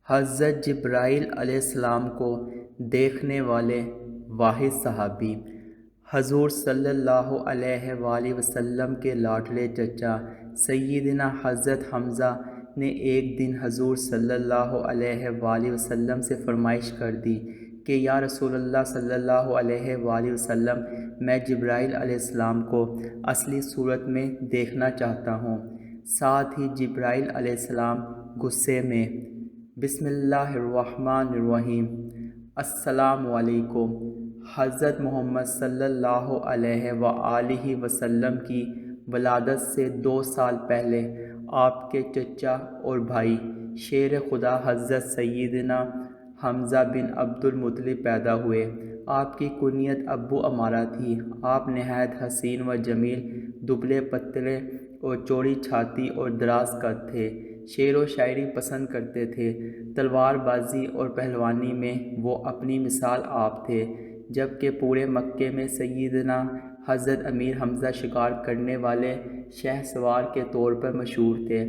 حضرت جبرائیل علیہ السلام کو دیکھنے والے واحد صحابی حضور صلی اللہ علیہ وآلہ وسلم کے لاڈلے چچا سیدنا حضرت حمزہ نے ایک دن حضور صلی اللہ علیہ وآلہ وسلم سے فرمائش کر دی کہ یا رسول اللہ صلی اللہ علیہ وآلہ وسلم، میں جبرائیل علیہ السلام کو اصلی صورت میں دیکھنا چاہتا ہوں۔ ساتھ ہی جبرائیل علیہ السلام غصے میں بسم اللہ الرحمن الرحیم، السلام علیکم۔ حضرت محمد صلی اللہ علیہ وآلہ وسلم کی ولادت سے 2 سال پہلے آپ کے چچا اور بھائی شیر خدا حضرت سیدنا حمزہ بن عبد المطلب پیدا ہوئے۔ آپ کی کنیت ابو عمارہ تھی۔ آپ نہایت حسین و جمیل، دبلے پتلے اور چوڑی چھاتی اور دراز قد تھے۔ شعر و شاعری پسند کرتے تھے۔ تلوار بازی اور پہلوانی میں وہ اپنی مثال آپ تھے، جبکہ پورے مکے میں سیدنا حضرت امیر حمزہ شکار کرنے والے شہ سوار کے طور پر مشہور تھے۔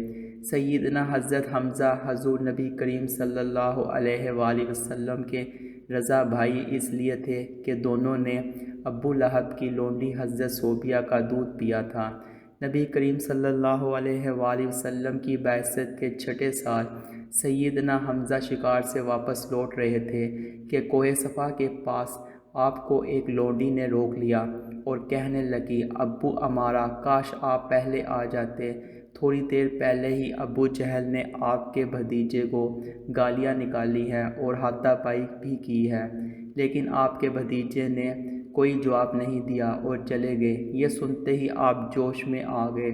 سیدنا حضرت حمزہ حضور نبی کریم صلی اللہ علیہ وآلہ وسلم کے رضا بھائی اس لیے تھے کہ دونوں نے ابو لہب کی لونڈی حضرت صوفیہ کا دودھ پیا تھا۔ نبی کریم صلی اللہ علیہ وآلہ وسلم کی بعثت کے 6 سال سیدنا حمزہ شکار سے واپس لوٹ رہے تھے کہ کوہ صفا کے پاس آپ کو ایک لونڈی نے روک لیا اور کہنے لگی، ابو عمارہ، کاش آپ پہلے آ جاتے۔ تھوڑی دیر پہلے ہی ابو جہل نے آپ کے بھتیجے کو گالیاں نکالی ہیں اور ہاتھا پائی بھی کی ہے، لیکن آپ کے بھتیجے نے کوئی جواب نہیں دیا اور چلے گئے۔ یہ سنتے ہی آپ جوش میں آ گئے،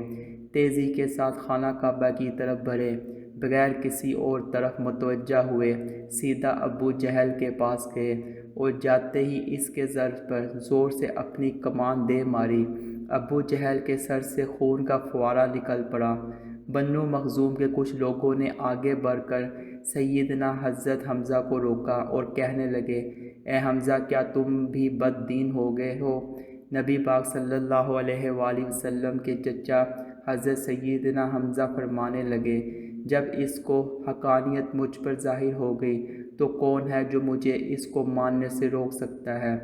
تیزی کے ساتھ خانہ کعبہ کی طرف بڑھے، بغیر کسی اور طرف متوجہ ہوئے سیدھا ابو جہل کے پاس گئے اور جاتے ہی اس کے سر پر زور سے اپنی کمان دے ماری۔ ابو جہل کے سر سے خون کا فوارہ نکل پڑا۔ بنو مخزوم کے کچھ لوگوں نے آگے بڑھ کر سیدنا حضرت حمزہ کو روکا اور کہنے لگے، اے حمزہ، کیا تم بھی بد دین ہو گئے ہو؟ نبی پاک صلی اللہ علیہ وآلہ وسلم کے چچا حضرت سیدنا حمزہ فرمانے لگے، جب اس کو حقانیت مجھ پر ظاہر ہو گئی تو کون ہے جو مجھے اس کو ماننے سے روک سکتا ہے؟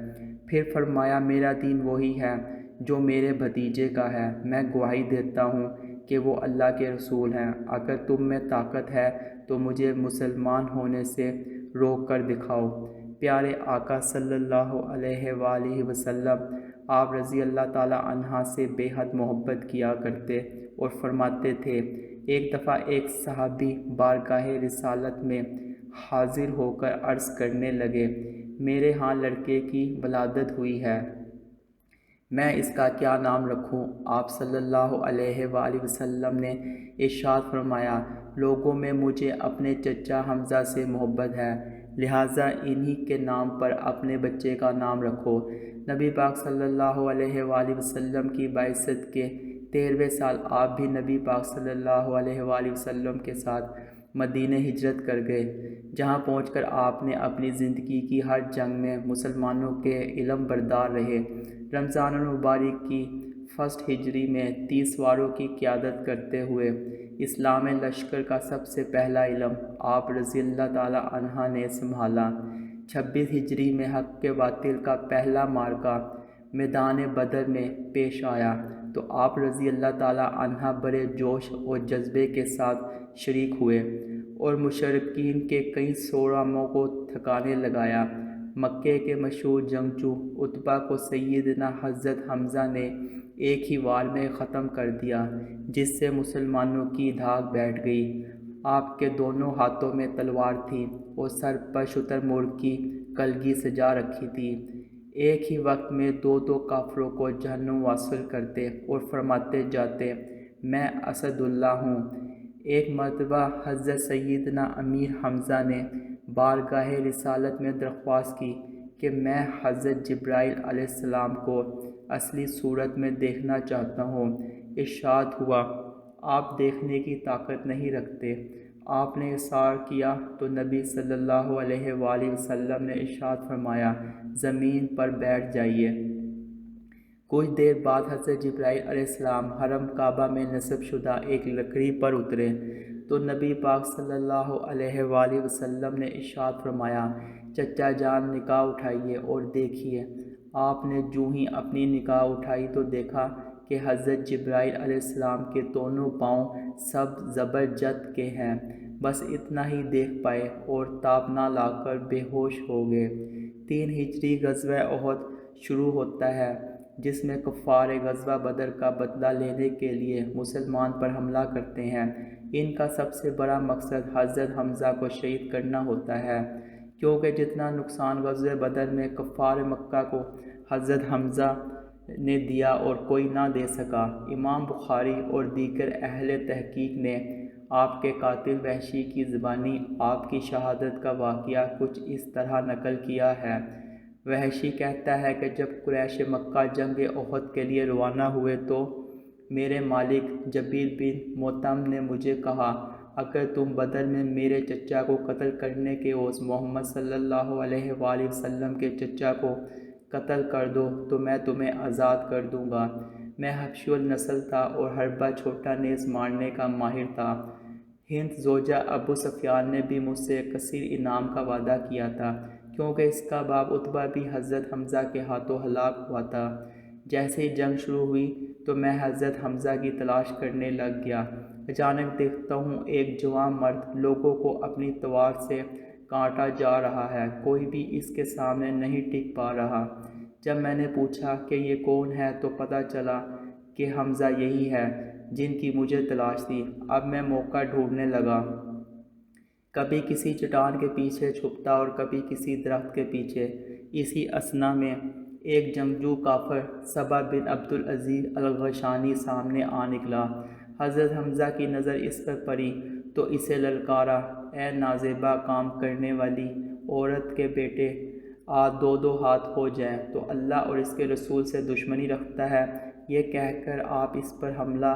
پھر فرمایا، میرا دین وہی ہے جو میرے بھتیجے کا ہے۔ میں گواہی دیتا ہوں کہ وہ اللہ کے رسول ہیں۔ اگر تم میں طاقت ہے تو مجھے مسلمان ہونے سے روک کر دکھاؤ۔ پیارے آقا صلی اللہ علیہ وآلہ وسلم آپ رضی اللہ تعالی عنہ سے بے حد محبت کیا کرتے اور فرماتے تھے، ایک دفعہ ایک صحابی بارگاہ رسالت میں حاضر ہو کر عرض کرنے لگے، میرے ہاں لڑکے کی ولادت ہوئی ہے، میں اس کا کیا نام رکھوں؟ آپ صلی اللہ علیہ وآلہ وسلم نے ارشاد فرمایا، لوگوں میں مجھے اپنے چچا حمزہ سے محبت ہے، لہٰذا انہی کے نام پر اپنے بچے کا نام رکھو۔ نبی پاک صلی اللہ علیہ وآلہ وسلم کی بعثت کے 13ویں سال آپ بھی نبی پاک صلی اللہ علیہ وآلہ وسلم کے ساتھ مدینہ ہجرت کر گئے، جہاں پہنچ کر آپ نے اپنی زندگی کی ہر جنگ میں مسلمانوں کے علم بردار رہے۔ رمضان المبارک کی فرسٹ ہجری میں 30 سواروں کی قیادت کرتے ہوئے اسلام لشکر کا سب سے پہلا علم آپ رضی اللہ تعالی عنہ نے سنبھالا۔ 26 ہجری میں حق کے باطل کا پہلا معرکہ میدان بدر میں پیش آیا تو آپ رضی اللہ تعالی عنہ بڑے جوش اور جذبے کے ساتھ شریک ہوئے اور مشرکین کے کئی صورموں کو ٹھکانے لگایا۔ مکے کے مشہور جنگجو عتبہ کو سیدنا حضرت حمزہ نے ایک ہی وار میں ختم کر دیا، جس سے مسلمانوں کی دھاک بیٹھ گئی۔ آپ کے دونوں ہاتھوں میں تلوار تھی اور سر پر شتر مرغ کی کلگی سجا رکھی تھی۔ ایک ہی وقت میں 2 کافروں کو جہنم واصل کرتے اور فرماتے جاتے، میں اسد اللہ ہوں۔ ایک مرتبہ حضرت سیدنا امیر حمزہ نے بارگاہ رسالت میں درخواست کی کہ میں حضرت جبرائیل علیہ السلام کو اصلی صورت میں دیکھنا چاہتا ہوں۔ ارشاد ہوا، آپ دیکھنے کی طاقت نہیں رکھتے۔ آپ نے اصرار کیا تو نبی صلی اللہ علیہ وآلہ وسلم نے ارشاد فرمایا، زمین پر بیٹھ جائیے۔ کچھ دیر بعد حضرت جبرائیل علیہ السلام حرم کعبہ میں نصب شدہ ایک لکڑی پر اترے تو تو نبی پاک صلی اللہ علیہ وآلہ وسلم نے ارشاد فرمایا، چچا جان نگاہ اٹھائیے اور دیکھیے۔ آپ نے جو ہی اپنی نگاہ اٹھائی تو دیکھا کہ حضرت جبرائیل علیہ السلام کے دونوں پاؤں سب زبرجد کے ہیں۔ بس اتنا ہی دیکھ پائے اور تاب نہ لا کر بے ہوش ہو گئے۔ 3 ہجری غزوہ احد شروع ہوتا ہے، جس میں کفار غزوہ بدر کا بدلہ لینے کے لیے مسلمان پر حملہ کرتے ہیں۔ ان کا سب سے بڑا مقصد حضرت حمزہ کو شہید کرنا ہوتا ہے، کیونکہ جتنا نقصان غزوہ بدر میں کفار مکہ کو حضرت حمزہ نے دیا اور کوئی نہ دے سکا۔ امام بخاری اور دیگر اہل تحقیق نے آپ کے قاتل وحشی کی زبانی آپ کی شہادت کا واقعہ کچھ اس طرح نقل کیا ہے۔ وحشی کہتا ہے کہ جب قریش مکہ جنگ احد کے لیے روانہ ہوئے تو میرے مالک جبیر بن مطعم نے مجھے کہا، اگر تم بدر میں میرے چچا کو قتل کرنے کے عوض محمد صلی اللہ علیہ وآلہ وسلم کے چچا کو قتل کر دو تو میں تمہیں آزاد کر دوں گا۔ میں حبشی النسل تھا اور حربہ چھوٹا نیز مارنے کا ماہر تھا۔ ہند زوجہ ابو سفیان نے بھی مجھ سے کثیر انعام کا وعدہ کیا تھا، کیونکہ اس کا باپ عتبہ بھی حضرت حمزہ کے ہاتھوں ہلاک ہوا تھا۔ جیسے ہی جنگ شروع ہوئی تو میں حضرت حمزہ کی تلاش کرنے لگ گیا۔ اچانک دیکھتا ہوں ایک جوان مرد لوگوں کو اپنی تلوار سے کاٹا جا رہا ہے، کوئی بھی اس کے سامنے نہیں ٹک پا رہا۔ جب میں نے پوچھا کہ یہ کون ہے تو پتہ چلا کہ حمزہ یہی ہے جن کی مجھے تلاش تھی۔ اب میں موقع ڈھونڈنے لگا، کبھی کسی چٹان کے پیچھے چھپتا اور کبھی کسی درخت کے پیچھے۔ اسی اثنا میں ایک جنگجو کافر صبا بن عبدالعزیز الغشانی سامنے آ نکلا۔ حضرت حمزہ کی نظر اس پر پڑی تو اسے للکارا، اے نازیبا کام کرنے والی عورت کے بیٹے، دو دو ہاتھ ہو جائیں تو اللہ اور اس کے رسول سے دشمنی رکھتا ہے۔ یہ کہہ کر آپ اس پر حملہ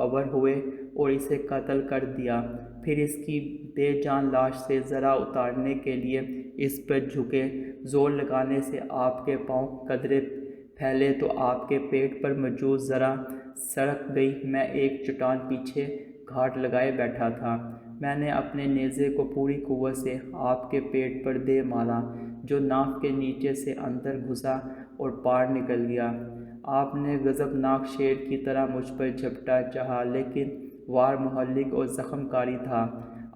آور ہوئے اور اسے قتل کر دیا۔ پھر اس کی بے جان لاش سے ذرا اتارنے کے لیے اس پر جھکے، زور لگانے سے آپ کے پاؤں قدرے پھیلے تو آپ کے پیٹ پر موجود ذرا سرک گئی۔ میں ایک چٹان پیچھے گھاٹ لگائے بیٹھا تھا۔ میں نے اپنے نیزے کو پوری قوت سے آپ کے پیٹ پر دے مارا، جو ناف کے نیچے سے اندر گھسا اور پار نکل گیا۔ آپ نے غضبناک شیر کی طرح مجھ پر جھپٹا چاہا، لیکن وار مہلک اور زخم کاری تھا۔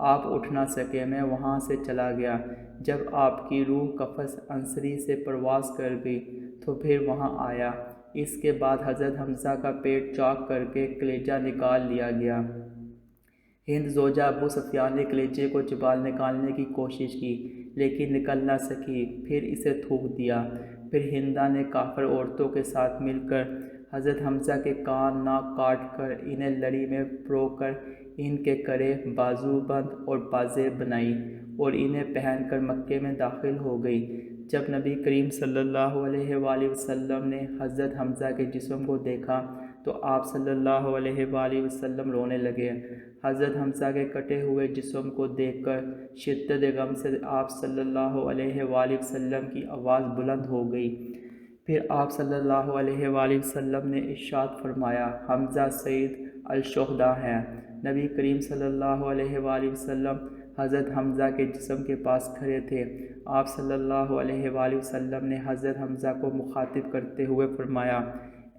آپ اٹھ نہ سکے۔ میں وہاں سے چلا گیا۔ جب آپ کی روح قفس عنصری سے پرواز کر گئی تو پھر وہاں آیا۔ اس کے بعد حضرت حمزہ کا پیٹ چاک کر کے کلیجہ نکال لیا گیا۔ ہند زوجہ ابو سفیان نے کلیجے کو چبا نکالنے کی کوشش کی، لیکن نکل نہ سکی، پھر اسے تھوک دیا۔ پھر ہندہ نے کافر عورتوں کے ساتھ مل کر حضرت حمزہ کے کان ناک کاٹ کر انہیں لڑی میں پرو کر ان کے کڑے، بازو بند اور بازیں بنائیں اور انہیں پہن کر مکے میں داخل ہو گئی۔ جب نبی کریم صلی اللہ علیہ وآلہ وسلم نے حضرت حمزہ کے جسم کو دیکھا تو آپ صلی اللہ علیہ وآلہ وسلم رونے لگے۔ حضرت حمزہ کے کٹے ہوئے جسم کو دیکھ کر شدت غم سے آپ صلی اللہ علیہ وآلہ وسلم کی آواز بلند ہو گئی۔ پھر آپ صلی اللہ علیہ وآلہ وسلم نے ارشاد فرمایا، حمزہ سید الشہداء ہیں۔ نبی کریم صلی اللہ علیہ وآلہ وسلم حضرت حمزہ کے جسم کے پاس کھڑے تھے۔ آپ صلی اللہ علیہ وآلہ وسلم نے حضرت حمزہ کو مخاطب کرتے ہوئے فرمایا،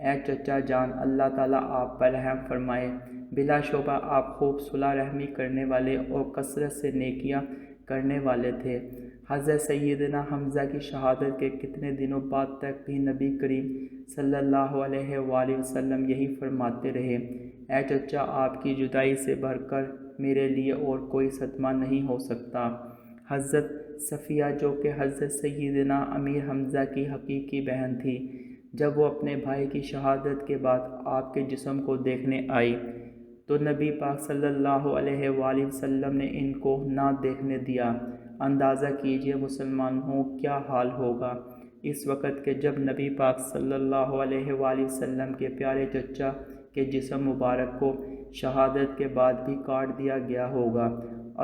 اے چچا جان، اللہ تعالیٰ آپ پر رحم فرمائے۔ بلا شبہ آپ خوب صلح رحمی کرنے والے اور کثرت سے نیکیاں کرنے والے تھے۔ حضرت سیدنا حمزہ کی شہادت کے کتنے دنوں بعد تک بھی نبی کریم صلی اللہ علیہ وآلہ وسلم یہی فرماتے رہے، اے چچا، آپ کی جدائی سے بڑھ کر میرے لیے اور کوئی صدمہ نہیں ہو سکتا۔ حضرت صفیہ، جو کہ حضرت سیدنا امیر حمزہ کی حقیقی بہن تھی، جب وہ اپنے بھائی کی شہادت کے بعد آپ کے جسم کو دیکھنے آئی تو نبی پاک صلی اللہ علیہ وآلہ وسلم نے ان کو نہ دیکھنے دیا۔ اندازہ کیجئے مسلمانوں کیا حال ہوگا اس وقت کہ جب نبی پاک صلی اللہ علیہ وآلہ وسلم کے پیارے چچا کے جسم مبارک کو شہادت کے بعد بھی کاٹ دیا گیا ہوگا۔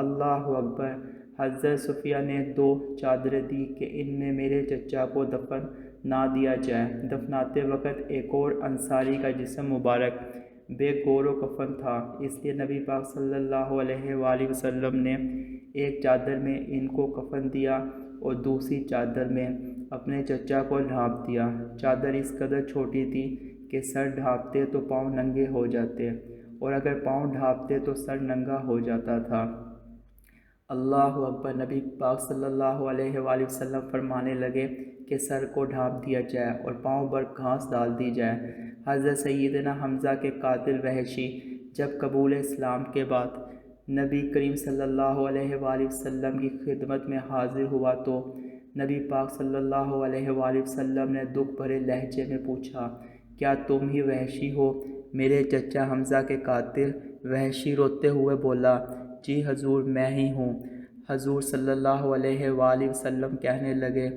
اللہ اکبر۔ حضرت صفیہ نے 2 چادریں دی کہ ان میں میرے چچا کو دفن نہ دیا جائے۔ دفناتے وقت ایک اور انصاری کا جسم مبارک بے گور و کفن تھا، اس لیے نبی پاک صلی اللہ علیہ وآلہ وسلم نے ایک چادر میں ان کو کفن دیا اور دوسری چادر میں اپنے چچا کو ڈھانپ دیا۔ چادر اس قدر چھوٹی تھی کہ سر ڈھانپتے تو پاؤں ننگے ہو جاتے اور اگر پاؤں ڈھانپتے تو سر ننگا ہو جاتا تھا۔ اللہ اکبر۔ نبی پاک صلی اللہ علیہ وآلہ وسلم فرمانے لگے کہ سر کو ڈھانپ دیا جائے اور پاؤں پر گھاس ڈال دی جائے۔ حضرت سیدنا حمزہ کے قاتل وحشی جب قبول اسلام کے بعد نبی کریم صلی اللہ علیہ وآلہ وسلم کی خدمت میں حاضر ہوا تو نبی پاک صلی اللہ علیہ وآلہ وسلم نے دکھ بھرے لہجے میں پوچھا، کیا تم ہی وحشی ہو، میرے چچا حمزہ کے قاتل؟ وحشی روتے ہوئے بولا، جی حضور، میں ہی ہوں۔ حضور صلی اللہ علیہ وآلہ وسلم کہنے لگے،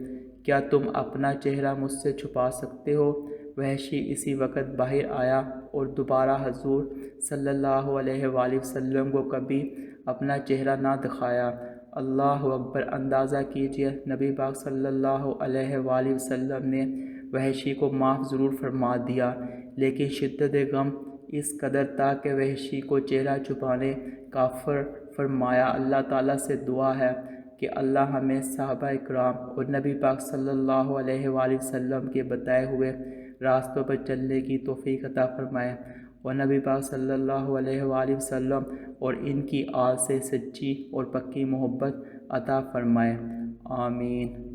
کیا تم اپنا چہرہ مجھ سے چھپا سکتے ہو؟ وحشی اسی وقت باہر آیا اور دوبارہ حضور صلی اللہ علیہ وآلہ وسلم کو کبھی اپنا چہرہ نہ دکھایا۔ اللہ اکبر۔ اندازہ کیجئے نبی پاک صلی اللہ علیہ وآلہ وسلم نے وحشی کو معاف ضرور فرما دیا، لیکن شدت غم اس قدر تھا کہ وحشی کو چہرہ چھپانے کا فرمایا۔ اللہ تعالیٰ سے دعا ہے کہ اللہ ہمیں صحابہ اکرام اور نبی پاک صلی اللہ علیہ وآلہ وسلم کے بتائے ہوئے راستوں پر چلنے کی توفیق عطا فرمائے اور نبی پاک صلی اللہ علیہ وآلہ وسلم اور ان کی آل سے سچی اور پکی محبت عطا فرمائے۔ آمین۔